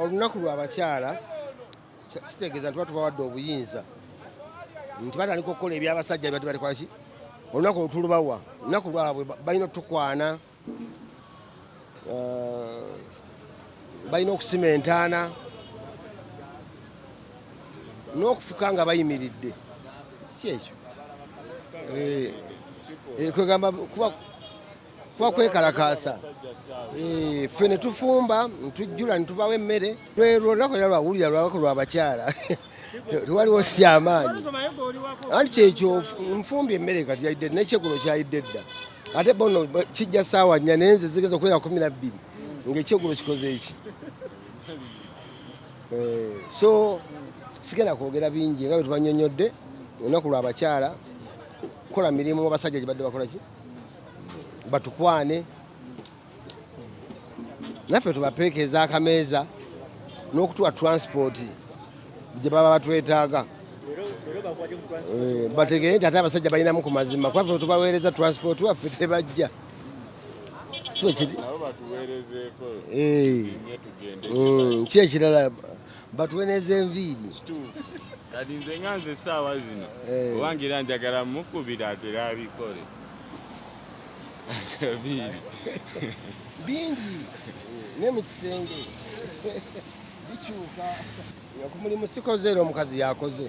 olunaku lw'abakyala kitegeeza nti batubawadde obuyinza nti batandika okukola ebyabasajja bye bakola ki olunaku olutulubawa olunaku lwabwe balina otukwana balina okusima entaana n'okufuka nga bayimiridde si ekyo kwegamba kuba kwekalakaasa ffe ne tufumba ntujjula ne tubawo emmere lwero olunaku era lwawulira lwabako lw'abakyala tewaliwo kyamaanyi anti kyekyo nfumbye emmere kati yayidde n'ekyegulo kyayidde dda ate bono kijja ssaawa 4 nenze zigeza okubeera 12 ng'ekyegulo kikoze eki so sigenda kwogera bingi nga bwe tubanyonyodde olunaku lw'abakyala kukola mirimu abasajja gye badde bakola ki batukwane naffe tubapeekeza akameeza n'okutuwa transport gye baba batwetaaga bategere nti ate abasajja balinamu ku mazima kwaffe tubaweereza transport waffe tebajja si ekiri ki ekirala batuweereza enviiri kati nze nga nze essaawa zino owange era njagala mukubira atera abikole bingi ne mu kisenge bikyuka ku mulimu sikoze era omukazi yakoze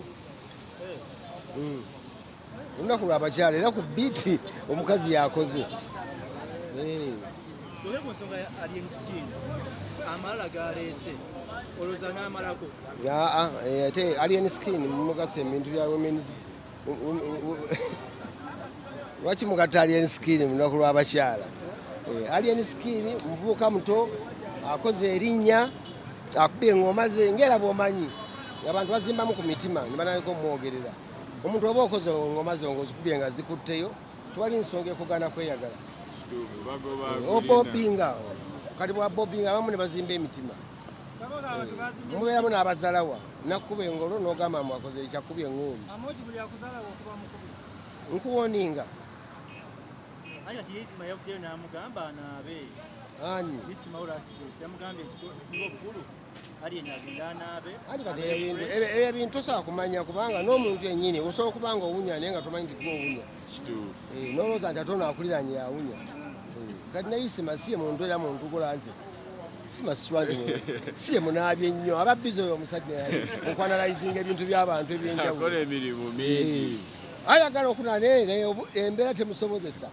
olunaku lw'abakyala era ku biiti omukazi yakoze ate alien skin mumugasa ebintu bya women's lwaki mugatta alien skin mu lunaku lw'abakyala alien skin muvubuka muto akoze erinnya akubye engoma ze ng'era bw'omanyi abantu bazimbamu ku mitima ne banaleka omwogerera omuntu oba okoze engoma zo ng'ozikubye nga zikutteyo tewali nsonga ekugaana kweyagala obobinga kati bwabobinga abamu ne bazimba emitima mubeeramu n'abazalawa nakkuba engolo n'ogamba mwakoze ekyakubye engumi nkuwoninga Isma yavuddeyo n'amugamba anaabe ani Isma Olaxess yamugambye ekisinga obukulu ali agenda anaabe ati kati ebyo ebintu tosobola kumanya kubanga n'omuntu yennyini osobola okuba nga owunya naye nga tomanyi nti gw'owunya n'olowooza nti ate ono akuliranye yawunya kati ne Isma si ye muntu era muntu gola nti Isma si ye munaabye nnyo aba bizi oyo omusajja okwanalayizinga ebintu by'abantu ebyenjawulo akola emirimu mingi ayagala okunana embeera temusobozesa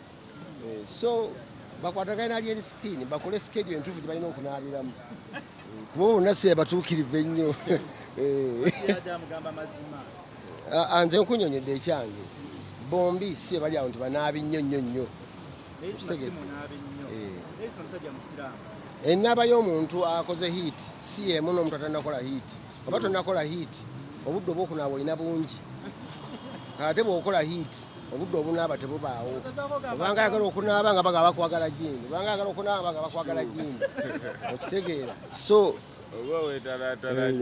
so bakwatagana alien skin bakole schedule entuufu gye balina okunaabiramu kuba bonna si batuukirivu ennyo nze nkunyonyedde ekyange bombi si bali awo nti banaabi nnyo nnyo nnyo ennaaba y'omuntu akoze hiit si yemu n'omuntu atannakola hiit oba tonnakola hiit obudde obwokunaaba olina bungi ate bw'okola hiit obudde obunaaba tebubaawo obanga ayagala okunaaba nga baga bakwagala jindi obanga ayagala okunaaba nga bakwagala jindi okitegeera so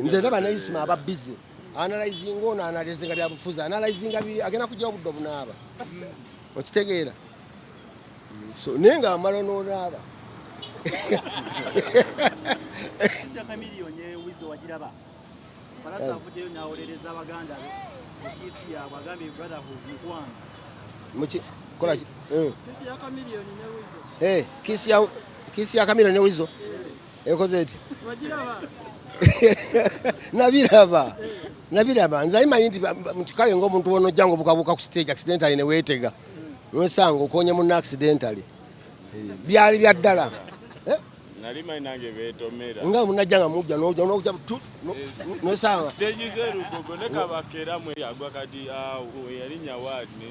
nze ndaba ne Isma aba bizi analayizinga ono analizinga byabufuzi analayizinga biri agenda kujja obudde obunaaba okitegeera so naye nga amala n'onaaba Chameleone Weasel wagiraba Falasa avuddeyo n'awolereza abaganda be ekisi yaabwe agambye brotherhood mukwano muki kola kisi ya Chameleone ne Weasel kisi ya Chameleone ne Weasel ekoze eti wagiraba nabiraba nze ayimanyi nti kale ng'omuntu wona ojja ng'obukabuka ku stage accidentally ne weetega nosanga okonye munna accidentally byali bya ddala nali manyi nange beetomera nga munajja nga mujja n'ojja nosanga stage zerugogo ne kabakera mwe yagwa kati yalinnya waadi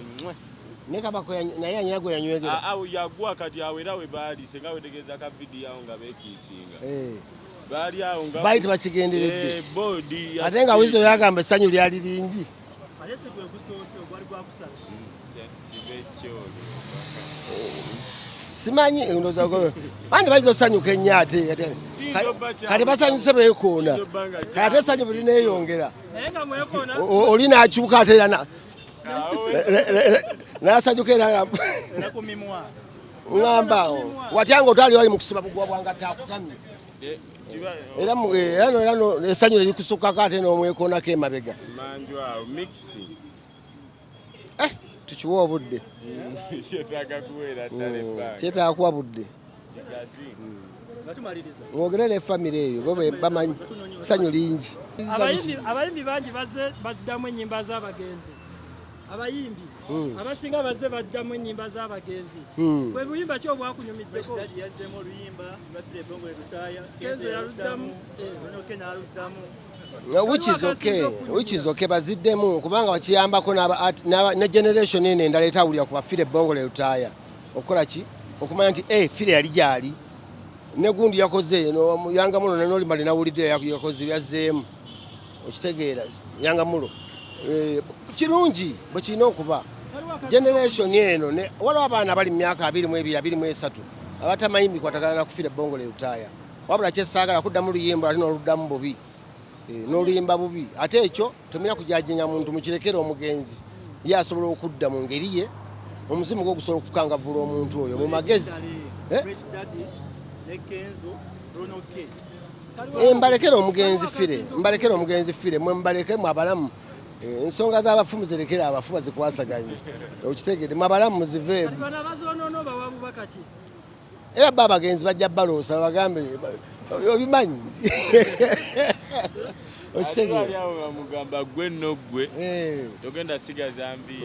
ne kabako naye anyago yanywegera yagwa kati awera we baaliise nga wetegeeza ka vidiyo awo nga beekiisinga baali awo nga baali tebakigenderedde boodi ate nga Weasel yagamba essanyu lyali lingi alese gwe gusoose ogwali gwakusatu kibe kyolo simanyi endoza ko andi bayizo sanyuka ennyo ate kati basanyuse beekoona kati ate essanyu buli neeyongera oli n'akyuka ate era n'asanyuka era ngamba watyanga otwali wali mu kusiba bugwa bwanga takutamye era no essanyu lirikusukako ate n'omwekoonako emabega manjwa mixing tukiwa obudde kyetaaga kuwa budde mwogerere efamire eyo bo bamanyi ssanyu lingi abayimbi bangi baddamu ennyimba z'abagenzi abayimbi abasinga bazze baddamu ennyimba z'abagenzi bwe buyimba ki obwakunyumiddeko kenzo yaluddamu which is okay baziddemu kubanga bakiyambako ne generation eno endala etawulira ku bafire ebbongole lutaaya okukola ki okumanya nti fire yali gyali ne gundi yakoze yangamulo nenolimali nawulidde yakoze yazzeemu okitegeera yangamulo kirungi bwe kirina okuba generation eno waliwo abaana bali mu myaka 22 23 abatamanyi mikwatagana na kufira ebbongole lutaaya wabula kyesaagala kuddamu luyimba ate n'oluddamu bubi n'oluyimba bubi ate ekyo tomira kujajenga muntu mukirekere omugenzi ye asobola okudda mu ngeri ye omuzimu gwo gusobola okukangavula omuntu oyo mu magezi mbalekere omugenzi fire mwe mbaleke mu abalamu ensonga z'abafumu zirekere abafu bazikwasaganye okitegedde mu abalamu muziveebu era ba abagenzi bajja baloosa bagambe obimanyi mugamba gwe nno gwe togenda sigaza mbi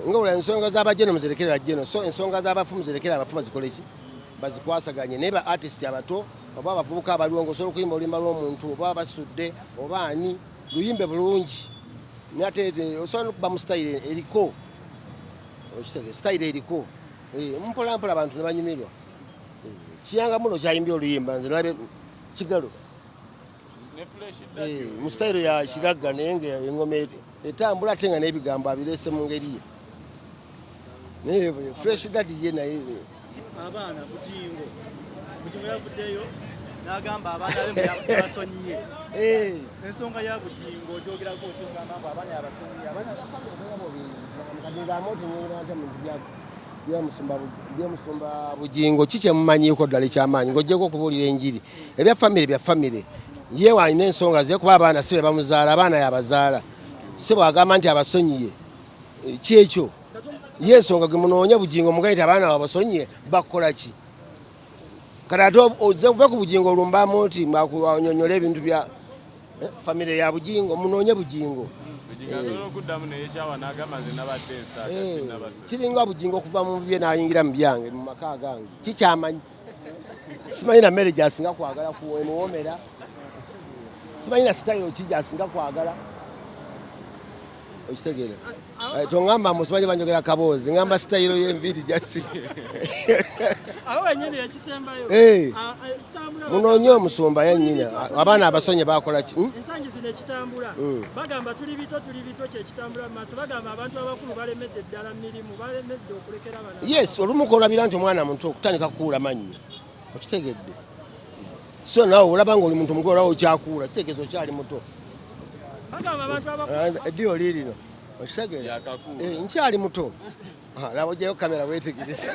ngawula ensonga z'abajeno muzirekere bajeno so ensonga z'abafumu zirekere abafu bazikole ki bazikwasaganye naye ba artist abato oba abavubuka abaliwo ng'osobola okuyimba oluyimba lw'omuntu oba basudde oba ani luyimbe bulungi nate osobola okuba mu style eriko okitege style eriko mpolampola abantu ne banyumirwa kiyangamulo kyayimbye oluyimba nze nalabe kigalo mu style ya kiragga naye nga engoma etambula ate nga n'ebigambo abirese mu ngeri ye naye fresh daddy ye naye abaana bugingo yavuddeyo n'agamba abaana be basonyiye ensonga ya bugingo gyogerako okyogamba mbu abaana abasonyiye byamusumba bugingo kikyemumanyiiko ddala ekyamaanyi ng'ojjeko okubuulira enjiri ebya famire ye wanyina ensonga ze kuba abaana si be bamuzaala abaana yabazaala si bwagamba nti abasonyiye kyekyo ye ensonga gwe munoonya bugingo mugaye nti abaana babasonyiye bakukola ki kati ate ove ku bugingo olumbamu nti mwanyonyola ebintu bya famire ya bugingo munoonye bugingo kiringa bugingo okuva mu bibye n'ayingira mu byange mu maka gange kikyamanyi simanyi na mmere gyasinga kwagala kuwemuwomera simanyi na sitayiro ki gyasinga kwagala okitegeera tongamba musimanyi banjogera kaboozi ngamba sitayiro y'enviiri gyasinga munoonye omusumba yennyini abaana abasonye bakola ki ensangi zino ekitambula bagamba tuli bito kyekitambula mu maaso bagamba abantu abakulu balemedde eddala mirimu balemedde okulekera bana yes olumu kolabira nti omwana muto okutandika kukuula mannya okitegedde so naawe olaba nga oli muntu mukulu olawo okyakuula kitegeeza okyali muto bagamba abantu abakulu eddiyo liirino okitegeera nkyali muto laba ojjayo kamera weetegereze